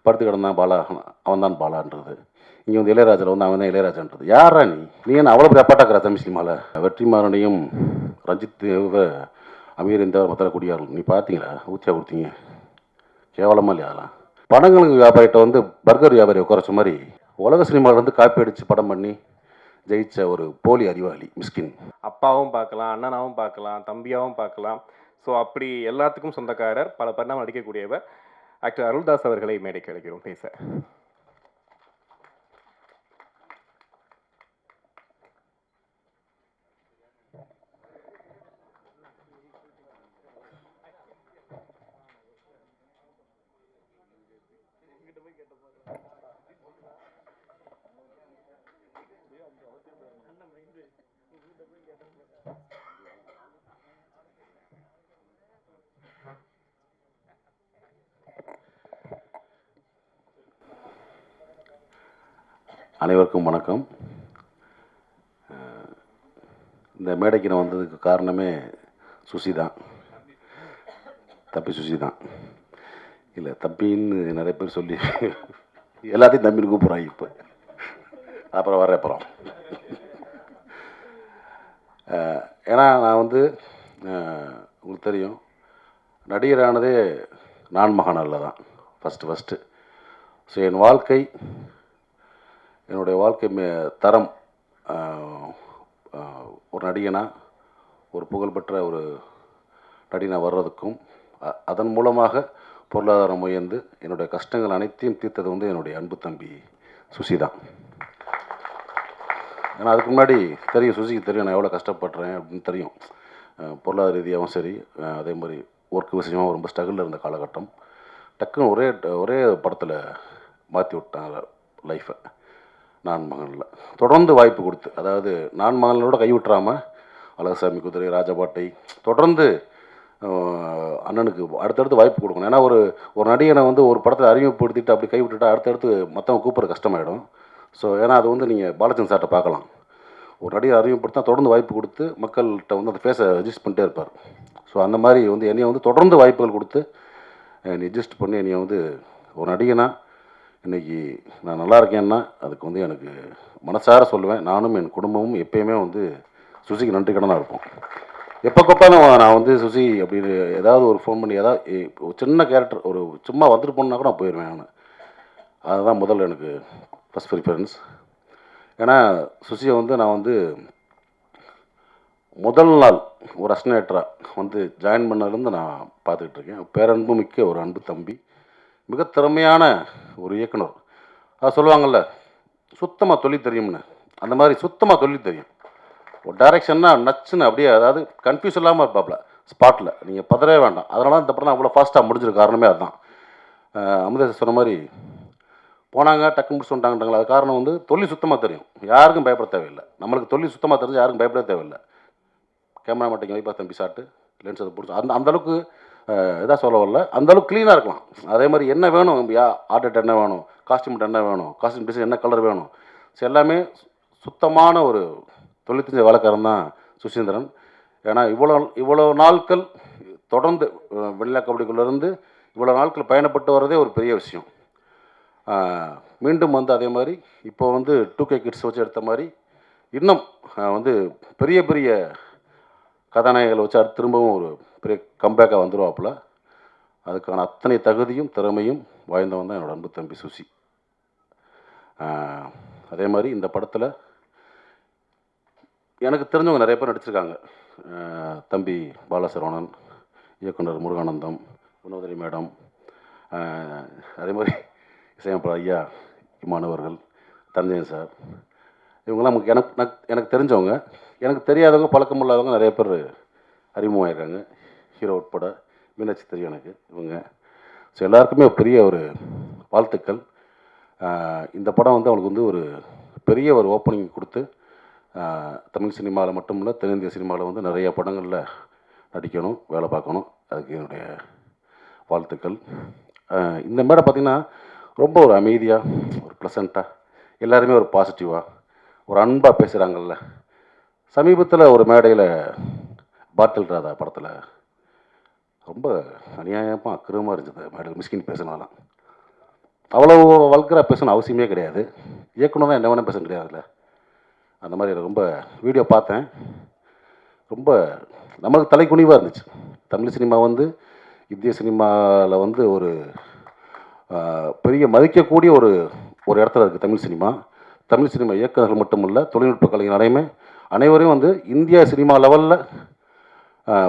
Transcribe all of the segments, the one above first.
படுத்து கிடந்தான் பாலா, அவன் தான் பாலான்றது. இங்கே வந்து இளையராஜாவில் வந்து அவன் தான் இளையராஜான்றது. யாரா நீ என்ன அவ்வளோ பெரிய அப்பாட்டாக்குற தமிழ் சினிமாவில்? வெற்றிமாறனையும் ரஞ்சித் அமீர் இந்த மற்ற குடியார்கள் நீ பார்த்தீங்களா? ஊற்றியா கொடுத்தீங்க? கேவலமாக இல்லையா அதெல்லாம்? படங்களுக்கு வியாபாரிகிட்ட வந்து பர்கர் வியாபாரி உட்காரச்ச மாதிரி உலக சினிமாவில் வந்து காப்பி அடித்து படம் பண்ணி ஜெயிச்ச ஒரு போலி அறிவாளி மிஸ்கின். அப்பாவும் பார்க்கலாம், அண்ணனாவும் பார்க்கலாம், தம்பியாவும் பார்க்கலாம். ஸோ அப்படி எல்லாத்துக்கும் சொந்தக்காரர், பல பரிணாமம் நடிக்கக்கூடியவர் ஆக்டர் அருள்தாஸ் அவர்களை மேடைக்கு அழைக்கிறோம் பேச. அனைவருக்கும் வணக்கம். இந்த மேடைக்கு நான் வந்ததுக்கு காரணமே சுசி தான், தம்பி சுசி தான். இல்லை தம்பின்னு நிறைய பேர் சொல்லி எல்லாத்தையும் தம்பின்னு கூப்பிட்றாங்க இப்போ. அப்புறம் வர அப்புறம் ஏன்னா நான் வந்து உங்களுக்கு தெரியும், நடிகரானதே நான் மகாநாளில் தான் ஃபஸ்ட்டு. ஸோ என் வாழ்க்கை, என்னுடைய வாழ்க்கை தரம் ஒரு நடிகனாக, ஒரு புகழ்பெற்ற ஒரு நடிகனாக வர்றதுக்கும் அதன் மூலமாக பொருளாதாரம் உயர்ந்து என்னுடைய கஷ்டங்கள் அனைத்தையும் தீர்த்தது வந்து என்னுடைய அன்பு தம்பி சுசி தான். ஏன்னா அதுக்கு முன்னாடி தெரியும், சுசிக்கு தெரியும் நான் எவ்வளோ கஷ்டப்படுறேன் அப்படின்னு தெரியும். பொருளாதார ரீதியாகவும் சரி, அதே மாதிரி ஒர்க்கு விஷயமாக ரொம்ப ஸ்ட்ரகிளில் இருந்த காலகட்டம். டக்குன்னு ஒரே படத்தில் மாற்றி விட்டாங்க லைஃப்பை. நான் மகனில் தொடர்ந்து வாய்ப்பு கொடுத்து, அதாவது நான் மகனோட கைவிட்டுறாமல் அழகசாமி குதிரை, ராஜபாட்டை தொடர்ந்து அண்ணனுக்கு அடுத்தடுத்து வாய்ப்பு கொடுக்கணும். ஏன்னா ஒரு நடிகனை வந்து ஒரு படத்தில் அறிமுகப்படுத்திட்டு அப்படி கைவிட்டுட்டா அடுத்தடுத்து மற்றவங்க கூப்பிட்றது கஷ்டமாயிடும். ஸோ ஏன்னா அது வந்து நீங்கள் பாலச்சந்திரன் சார்ட்ட பார்க்கலாம். ஒரு நடிகர் அறிமுகப்படுத்தினா தொடர்ந்து வாய்ப்பு கொடுத்து மக்கள்கிட்ட வந்து அந்த ஃபேஸை அட்ஜஸ்ட் பண்ணிட்டே இருப்பார். ஸோ அந்த மாதிரி வந்து என்னையை வந்து தொடர்ந்து வாய்ப்புகள் கொடுத்து என்னை அட்ஜஸ்ட் பண்ணி என்னையை வந்து ஒரு நடிகனாக இன்றைக்கி நான் நல்லா இருக்கேன்னா அதுக்கு வந்து எனக்கு மனசார சொல்லுவேன். நானும் என் குடும்பமும் எப்பயுமே வந்து சுசிக்கு நன்றி கடனாக இருப்போம். எப்போ கூப்பிட்டாலும் நான் வந்து சுசி அப்படின்னு ஏதாவது ஒரு ஃபோன் பண்ணி ஏதாவது ஒரு சின்ன கேரக்டர் ஒரு சும்மா வந்துட்டு போனா கூட நான் போயிடுவேன். நான் அதுதான் முதல்ல எனக்கு ஃபஸ்ட் ப்ரிஃபரன்ஸ். ஏன்னா சுசியை வந்து நான் வந்து முதல் நாள் ஒரு அஸ்னேட்டராக வந்து ஜாயின் பண்ணதுலேருந்து நான் பார்த்துக்கிட்டு இருக்கேன். பேரன்பு மிக்க ஒரு அன்பு தம்பி, மிக திறமையான ஒரு இயக்குனர். அது சொல்லுவாங்கள்ல, சுத்தமாக தொழில் தெரியும்னு, அந்த மாதிரி சுத்தமாக தொழில் தெரியும். ஒரு டைரக்ஷன்னா நச்சுன்னு அப்படியே, அதாவது கன்ஃபியூஸ் இல்லாமல் இருப்பாப்புல ஸ்பாட்டில். நீங்கள் பதறவே வேண்டாம். அதனால தான் இந்த படம் அவ்வளோ ஃபாஸ்ட்டாக முடிஞ்சிருக்க காரணமே அதுதான். அமுதேஷ் சொன்ன மாதிரி போனாங்க டக்கு முடிச்சு வந்துட்டாங்கன்றாங்களா, அது காரணம் வந்து தொழில் சுத்தமாக தெரியும். யாருக்கும் பயப்பட தேவையில்லை. நம்மளுக்கு தொழில் சுத்தமாக தெரிஞ்சு யாருக்கும் பயப்பட தேவையில்லை. கேமரா மாட்டிங்க வைப்பா தம்பி ஷாட்டு, லென்ஸ் அதை பிடிச்சி அந்தளவுக்கு இதாக சொல்ல வரல, அந்தளவுக்கு க்ளீனாக இருக்கலாம். அதே மாதிரி என்ன வேணும், ஆர்டர் என்ன வேணும், காஸ்டியூம் என்ன வேணும், காஸ்டியூம் டிசைன் என்ன கலர் வேணும், ஸோ எல்லாமே சுத்தமான ஒரு தொழில் தெரிஞ்ச வேலைக்காரன் தான் சுசீந்திரன். ஏன்னா இவ்வளோ நாட்கள் தொடர்ந்து வெள்ளை கபடிக்குள்ளேருந்து இவ்வளோ நாட்கள் பயணப்பட்டு வர்றதே ஒரு பெரிய விஷயம். மீண்டும் வந்து அதே மாதிரி இப்போ வந்து 2K கிட்ஸ் வச்சு எடுத்த மாதிரி இன்னும் வந்து பெரிய பெரிய கதாநாயகங்களை வச்சு அடுத்து திரும்பவும் ஒரு பெரிய கம்பேக்காக வந்துடுவாப்புல. அதுக்கான அத்தனை தகுதியும் திறமையும் வாய்ந்தவன் தான் என்னோடய அன்பு தம்பி சுசி. அதே மாதிரி இந்த படத்தில் எனக்கு தெரிஞ்சவங்க நிறைய பேர் நடிச்சிருக்காங்க. தம்பி பாலசரவணன், இயக்குனர் முருகானந்தம், குணவதரி மேடம், அதே மாதிரி இசையமைப்பாளர் ஐயா இமானவர்கள், தஞ்சயன் சார், இவங்கெல்லாம் எனக்கு தெரிஞ்சவங்க. எனக்கு தெரியாதவங்க, பழக்கம் இல்லாதவங்க நிறைய பேர் அறிமுகமாகிருக்காங்க. ஹீரோ உட்பட மீனாட்சி தெரியும் எனக்கு இவங்க. ஸோ எல்லாருக்குமே பெரிய ஒரு வாழ்த்துக்கள். இந்த படம் வந்து அவங்களுக்கு வந்து ஒரு பெரிய ஒரு ஓப்பனிங் கொடுத்து தமிழ் சினிமாவில் மட்டும் இல்லை, தென்னிந்திய சினிமாவில் வந்து நிறைய படங்களில் நடிக்கணும், வேலை பார்க்கணும். அதுக்கு என்னுடைய வாழ்த்துக்கள். இந்த மேடை பார்த்திங்கன்னா ரொம்ப ஒரு அமைதியாக, ஒரு ப்ளசண்ட்டாக, எல்லாருமே ஒரு பாசிட்டிவாக, ஒரு அன்பாக பேசுகிறாங்கல்ல. சமீபத்தில் ஒரு மேடையில் பாட்டில் ராதா படத்தில் ரொம்ப அநியாயமாக அக்கிரமாக இருந்தது மேடையில் மிஸ்கின் பேசினாலாம். அவ்வளோ வல்கராக பேசணும் அவசியமே கிடையாது. இயக்குனர் தான் என்ன வேணால் பேச கிடையாதுல்ல. அந்த மாதிரி எனக்கு ரொம்ப வீடியோ பார்த்தேன். ரொம்ப நமக்கு தலைக்குனிவாக இருந்துச்சு. தமிழ் சினிமா வந்து இந்திய சினிமாவில் வந்து ஒரு பெரிய மதிக்கக்கூடிய ஒரு ஒரு இடத்துல இருக்குது தமிழ் சினிமா. தமிழ் சினிமா இயக்குநர்கள் மட்டுமல்ல, தொழில்நுட்ப கலைஞர் அனைவரையும் வந்து இந்தியா சினிமா லெவலில்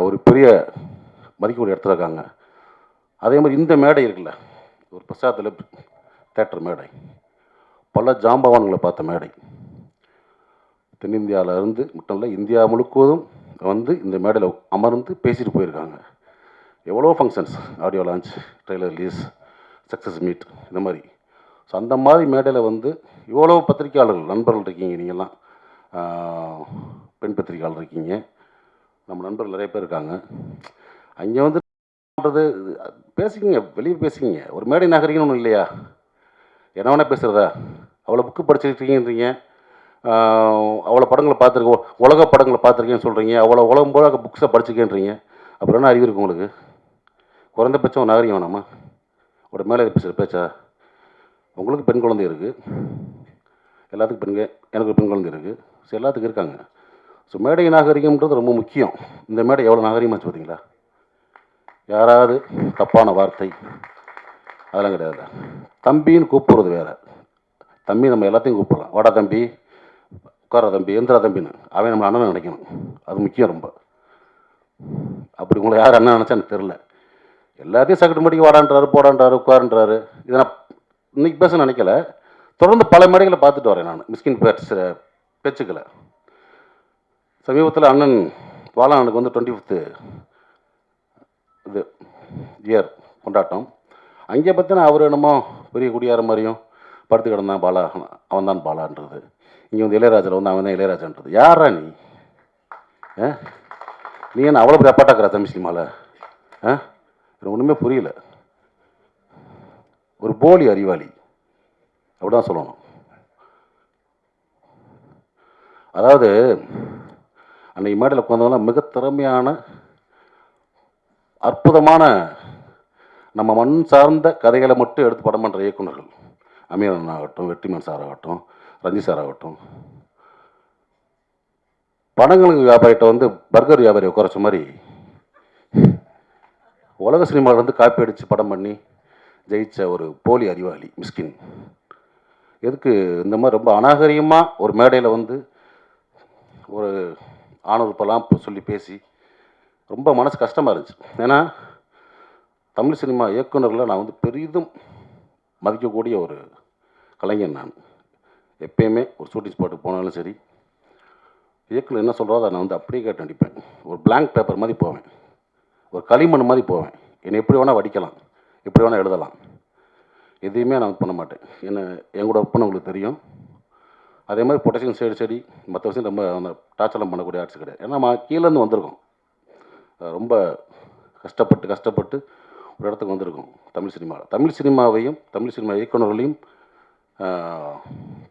ஒரு பெரிய மதிக்கக்கூடிய இடத்துல இருக்காங்க. அதே மாதிரி இந்த மேடை இருக்குல்ல, ஒரு பிரசாத்தில் தேட்டர் மேடை, பல ஜாம்பவான்களை பார்த்த மேடை. தென்னிந்தியாவில் இருந்து மட்டும் இல்லை, இந்தியா முழுவதும் வந்து இந்த மேடையில் அமர்ந்து பேசிட்டு போயிருக்காங்க. எவ்வளோ functions, audio launch, trailer release, success meet, இந்த மாதிரி. ஸோ அந்த மாதிரி மேடையில் வந்து இவ்வளோ பத்திரிக்கையாளர்கள் நண்பர்கள் இருக்கீங்க. நீங்கள்லாம் பெண் பத்திரிக்கையாளர் இருக்கீங்க, நம்ம நண்பர்கள் நிறைய பேர் இருக்காங்க. அங்கே வந்து பேசிக்கிங்க, வெளியே பேசிக்கிங்க. ஒரு மேடை நாகரிகம்னு ஒன்றும் இல்லையா? என்ன வேணால் பேசுகிறதா? அவ்வளோ புக்கு படிச்சிருக்கீங்கன்றீங்க, அவ்வளோ படங்களை பார்த்துருக்கோம், உலக படங்களை பார்த்துருக்கேன்னு சொல்கிறீங்க, அவ்வளோ உலகம் போல புக்ஸை படிச்சிருக்கேன்றீங்க. அப்புறம் என்ன அறிவு இருக்குது உங்களுக்கு? குறைந்தபட்சம் ஒரு நாகரிகம் வேணாமா? ஒரு மேலே பேசுகிற பேச்சா? உங்களுக்கு பெண் குழந்தை இருக்குது, எல்லாத்துக்கும் எனக்கு பெண் குழந்தை இருக்குது, ஸோ எல்லாத்துக்கும் இருக்காங்க. ஸோ மேடை நாகரிகம்ன்றது ரொம்ப முக்கியம். இந்த மேடை எவ்வளோ நாகரிகமாச்சு பார்த்தீங்களா? யாராவது தப்பான வார்த்தை அதெல்லாம் கிடையாது. தம்பின்னு கூப்பிடுறது வேறு. தம்பி நம்ம எல்லாத்தையும் கூப்பிடலாம். வாடா தம்பி, உட்கார தம்பி, எந்திரா தம்பின்னு. அவன் நம்ம அண்ணன் நினைக்கணும். அது முக்கியம் ரொம்ப. அப்படி உங்களை யார் அண்ணன் நினச்சா எனக்கு தெரில. எல்லாத்தையும் சக்கட்டு மடிக்கு வாடான்றாரு, போடான்றாரு, உட்காருன்றாரு. இதை நான் இன்னைக்கு பேச நினைக்கல. தொடர்ந்து பல மேடைகளை பார்த்துட்டு வரேன் நான், மிஸ்கின் பேச்சுக்களை. சமீபத்தில் அண்ணன் பாலானுக்கு வந்து 25th இது இயர் கொண்டாட்டம். அங்கே பார்த்தினா அவர் என்னமோ பெரிய குடியார மாதிரியும் படுத்து கிடந்தான் பாலா, அவன் தான் பாலான்றது. இங்கே வந்து இளையராஜாவில் வந்து அவன் தான் இளையராஜான்றது. யாரா நீ? நீ என்ன அவ்வளோ பெரிய அப்பாட்டாக்குறா தமிழ் சினிமாவில்? எனக்கு ஒன்றுமே புரியல. ஒரு போலி அறிவாளி அப்படிதான் சொல்லணும். அதாவது அன்றைக்கி மேடையில் உட்காந்தவங்களாம் மிக திறமையான அற்புதமான நம்ம மண் சார்ந்த கதைகளை மட்டும் எடுத்து படம் பண்ணுற இயக்குநர்கள். அமீரன் ஆகட்டும், வெற்றிமான் சார் ஆகட்டும், ரஞ்சித் சார் ஆகட்டும். படங்களுக்கு வியாபாரிகிட்ட வந்து பர்கர் வியாபாரியை குறைச்ச மாதிரி உலக சினிமாவில் வந்து காப்பி அடித்து படம் பண்ணி ஜெயித்த ஒரு போலி அறிவாளி மிஸ்கின். எதுக்கு இந்த மாதிரி ரொம்ப அநாகரிகமாக ஒரு மேடையில் வந்து ஒரு ஆணுறுப்பெல்லாம் சொல்லி பேசி ரொம்ப மனசு கஷ்டமாக இருந்துச்சு. ஏன்னா தமிழ் சினிமா இயக்குநர்களில் நான் வந்து பெரிதும் மதிக்கக்கூடிய ஒரு கலைஞன். நான் எப்பயுமே ஒரு ஷூட்டிங் ஸ்பாட்டுக்கு போனாலும் சரி, இயக்குனர் என்ன சொல்கிறதோ அதை நான் வந்து அப்படியே கேட்டு நடிப்பேன். ஒரு பிளாங்க் பேப்பர் மாதிரி போவேன், ஒரு களிமண் மாதிரி போவேன். என்னை எப்படி வேணால் வடிக்கலாம், எப்படி வேணால் எழுதலாம், எதையுமே நான் பண்ண மாட்டேன். என் கூட ஒர்க் பண்ண உங்களுக்கு தெரியும். அதே மாதிரி பொட்டேஷன் செடி மற்ற விஷயம் ரொம்ப அந்த டார்ச்சர்லாம் பண்ணக்கூடிய ஆர்ட்ஸ் கிடையாது. ஏன்னா நம்ம கீழேருந்து வந்திருக்கோம், ரொம்ப கஷ்டப்பட்டு ஒரு இடத்துக்கு வந்திருக்கோம் தமிழ் சினிமாவில். தமிழ் சினிமாவையும் தமிழ் சினிமா இயக்குநர்களையும்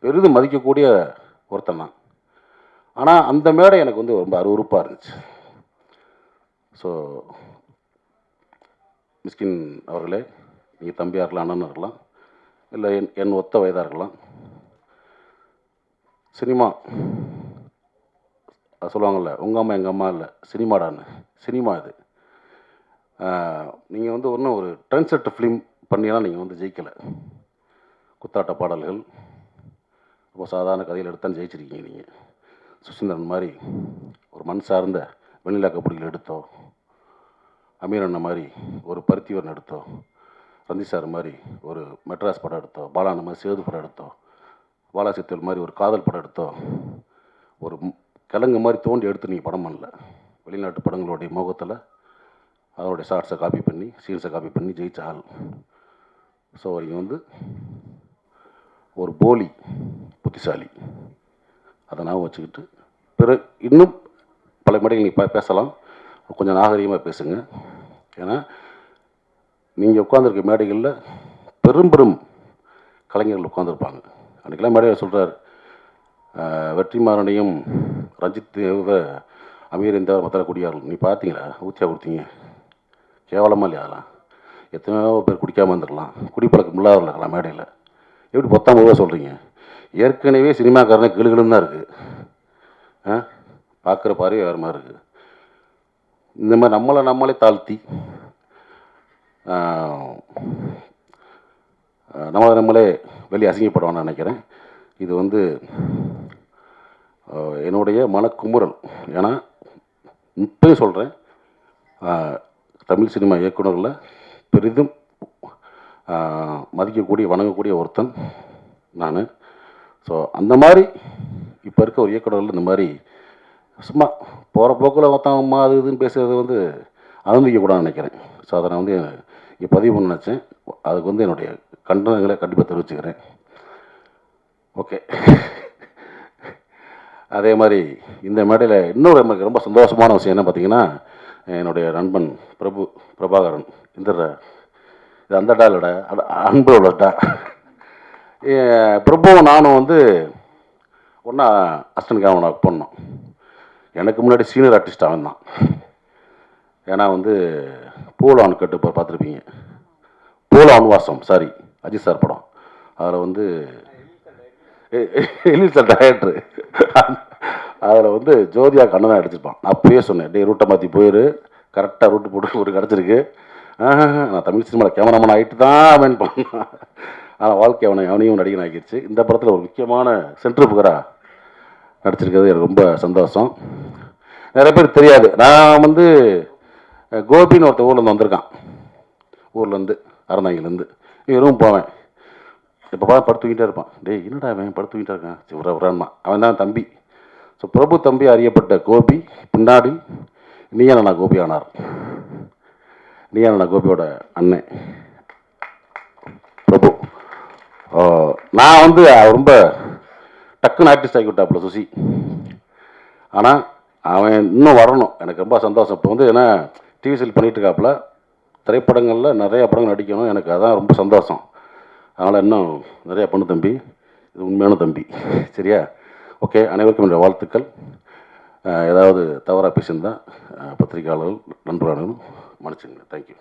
பெரிதும் மதிக்கக்கூடிய ஒருத்தன் நான். ஆனால் அந்த மேடை எனக்கு வந்து ரொம்ப அருவருப்பாக இருந்துச்சு. ஸோ மிஸ்கின் அவர்களே, நீங்கள் தம்பியாக இருக்கலாம், அண்ணனாக இருக்கலாம், இல்லை என் ஒத்த வயதாக இருக்கலாம். சினிமா சொல்லுவாங்கள்ல, உங்கள் அம்மா எங்கள் அம்மா இல்லை சினிமாடான்னு. சினிமா இது. நீங்கள் வந்து ஒன்றும் ஒரு ட்ரெண்ட் செட் ஃபிலிம் பண்ணியெல்லாம் நீங்கள் வந்து ஜெயிக்கலை. குத்தாட்ட பாடல்கள், ரொம்ப சாதாரண கதையில் எடுத்தான் ஜெயிச்சிருக்கீங்க நீங்கள். சுசீந்திரன் மாதிரி ஒரு மண் சார்ந்த வெண்ணிலா கபடிகள் எடுத்தோ, அமீர் அண்ணன் மாதிரி ஒரு பருத்திவரன் எடுத்தோ, ரஞ்சித் சார் மாதிரி ஒரு மெட்ராஸ் படம் எடுத்தோ, பாலான மாதிரி சேது படம் எடுத்தோ, பாலாசித்தல் மாதிரி ஒரு காதல் படம் எடுத்தோ, ஒரு கிழங்கு மாதிரி தோண்டி எடுத்து நீங்கள் படம் பண்ணல. வெளிநாட்டு படங்களுடைய முகத்தில் அதனுடைய ஷார்ட்ஸை காப்பி பண்ணி, சீன்ஸை காப்பி பண்ணி ஜெயிச்ச ஆள். ஸோ நீங்கள் வந்து ஒரு போலி புத்திசாலி. அதை நான் வச்சுக்கிட்டு இன்னும் பல மேடைகள் நீங்கள் பேசலாம், கொஞ்சம் நாகரிகமாக பேசுங்க. ஏன்னா நீங்கள் உட்காந்துருக்க மேடைகளில் பெரும் கலைஞர்கள் உட்காந்துருப்பாங்க. அன்றைக்கெல்லாம் மேடையில் சொல்கிறார், வெற்றிமாறனையும் ரஞ்சித் தேவ அமீர் இந்த மற்ற குடியார்கள் நீ பார்த்தீங்களா? ஊற்றியா கொடுத்தீங்க? கேவலமாக இல்லையா? அதெல்லாம் எத்தனையோ பேர் குடிக்காமல் இருந்திருக்கலாம், குடிப்பழக்கம் இல்லாதவர்கள் இருக்கலாம் மேடையில். எப்படி பொத்தாம சொல்கிறீங்க? ஏற்கனவே சினிமாக்காரனே கிளுகிளுன்னு தான் இருக்குது. பார்க்குற பார்வையே வேறு மாதிரி இருக்குது. இந்த மாதிரி நம்மளே தாழ்த்தி நம்மளே வெளியே அசிங்கப்படுவான்னு நினைக்கிறேன். இது வந்து என்னுடைய மனக்குமுறல். ஏன்னா இப்போயும் சொல்கிறேன், தமிழ் சினிமா இயக்குநரில் பெரிதும் மதிக்கக்கூடிய வணங்கக்கூடிய ஒருத்தன் நான். ஸோ அந்த மாதிரி இப்போ இருக்க ஒரு இயக்குநர்கள் இந்த மாதிரி சும்மா போகிற போக்கில் மொத்தமாக அது இதுன்னு பேசுகிறது வந்து அனுமதிக்கக்கூடாதுன்னு நினைக்கிறேன். ஸோ அதை நான் வந்து இங்கே பதிவு பண்ண நினச்சேன். அதுக்கு வந்து என்னுடைய கண்டனங்களை கண்டிப்பாக தெரிவிச்சுக்கிறேன். ஓகே. அதே மாதிரி இந்த மேடையில் இன்னொரு எனக்கு ரொம்ப சந்தோஷமான விஷயம் என்ன பார்த்தீங்கன்னா, என்னுடைய நண்பன் பிரபாகரன் இந்த இது அந்த டாலோட அன்போட டா பிரபுவும் நானும் வந்து ஒன்றா அசிஸ்டன்ட் கேமரா ஒர்க் பண்ணோம். எனக்கு முன்னாடி சீனியர் ஆர்டிஸ்ட் அவன் தான். ஏன்னா வந்து பூலான் கேட்டு இப்போ பார்த்துருப்பீங்க, பூலான் வாசம், சாரி அஜித் சார் படம். அதில் வந்து எழில் சார் டைரக்டரு, அதில் வந்து ஜோதியா கண்ணன் தான் அடிச்சிருப்பான். நான் அப்பயே சொன்னேன், டே ரூட்டை மாற்றி போயிரு, கரெக்டாக ரூட்டு போட்டு ஒரு கிடச்சிருக்கு. நான் தமிழ் சினிமாவில் கேமராமேன் ஆகிட்டு தான் அவன் பண்ணான். ஆனால் வாழ்க்கை அவனையும் நடிகன் ஆகிடுச்சு. இந்த படத்தில் ஒரு முக்கியமான சென்ட்ரு புகராக நடிச்சிருக்கிறது எனக்கு ரொம்ப சந்தோஷம். நிறைய பேர் தெரியாது, நான் வந்து கோபின்னு ஒருத்தர் ஊர்லேருந்து வந்திருக்கான், ஊர்லேருந்து அறந்தாங்கிலேருந்து. இவரும் போவேன், இப்போ படுத்து தூங்கிட்டே இருப்பான். டேய் என்னடா அவன் படுத்து தூங்கிட்டே இருக்கான், சரி உரான்மா, அவன் தான் தம்பி. ஸோ பிரபு தம்பி அறியப்பட்ட கோபி பின்னாடி நீயான கோபி ஆனார். நீயான கோபியோட அண்ணன் பிரபு. நான் வந்து ரொம்ப டக்குன்னு ஆர்டிஸ்ட் ஆகி விட்டாப்புல சுசி. ஆனால் அவன் இன்னும் வரணும், எனக்கு ரொம்ப சந்தோஷம். இப்போ வந்து ஏன்னா டிவி சீரியல் பண்ணிகிட்டு இருக்காப்புல, திரைப்படங்களில் நிறையா படங்கள் நடிக்கணும், எனக்கு அதான் ரொம்ப சந்தோஷம். அதனால் இன்னும் நிறையா பண்ணு தம்பி, இது உண்மையான தம்பி, சரியா? ஓகே, அனைவருக்கும் என்னுடைய வாழ்த்துக்கள். ஏதாவது தவறாக பேசியிருந்தால் பத்திரிகையாளர்கள் நண்பர்களும் மன்னிச்சுங்க. தேங்க்யூ.